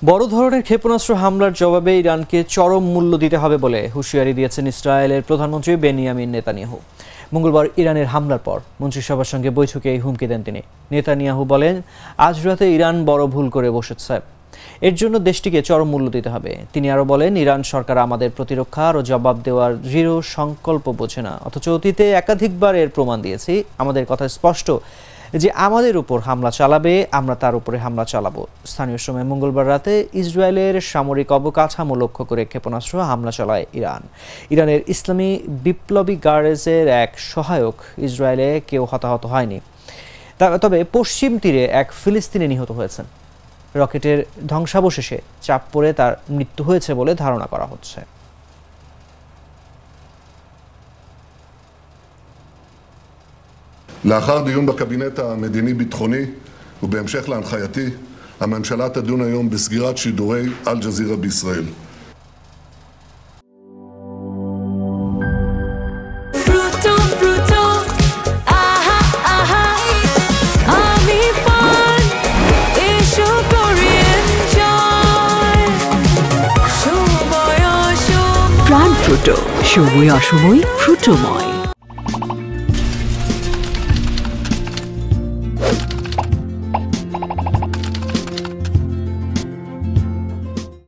বড় ধরনের ক্ষেপণাস্ত্র হামলার জবাবে ইরানকে চরম মূল্য দিতে হবে বলে হুঁশিয়ারি দিয়েছেন ইসরায়েলের প্রধানমন্ত্রী বেনিয়ামিন নেতানিয়াহু। মঙ্গলবার ইরানের হামলার পর মন্ত্রিসভার সঙ্গে বৈঠকে এই হুমকি দেন তিনি। নেতানিয়াহু বলেন, আজ রাতে ইরান বড় ভুল করে বসেছে, এর জন্য দেশটিকে চরম মূল্য দিতে হবে। তিনি আরও বলেন, ইরান সরকার আমাদের প্রতিরক্ষার ও জবাব দেওয়ার দৃঢ় সংকল্প বোঝে না, অথচ অতীতে একাধিকবার এর প্রমাণ দিয়েছি। আমাদের কথা স্পষ্ট যে আমাদের উপর হামলা চালাবে, আমরা তার উপরে হামলা চালাবো। স্থানীয় সময় মঙ্গলবার রাতে ইসরায়েলের সামরিক অবকাঠামো লক্ষ্য করে ক্ষেপণাস্ত্র হামলা চালায় ইরান। ইরানের ইসলামী বিপ্লবী গার্ডসের এক সহায়ক ইসরায়েলে কেউ হতাহত হয়নি, তবে পশ্চিম তীরে এক ফিলিস্তিনি নিহত হয়েছেন। রকেটের ধ্বংসাবশেষে চাপ পড়ে তার মৃত্যু হয়েছে বলে ধারণা করা হচ্ছে। לאחר דיון בקבינט המדיני-ביטחוני ובהמשך להנחייתי, הממשלה תדון היום בסגירת שידורי אל-ג'זירה בישראל. প্রাণ ফ্রুটো, সময় অসময় ফ্রুটোময়।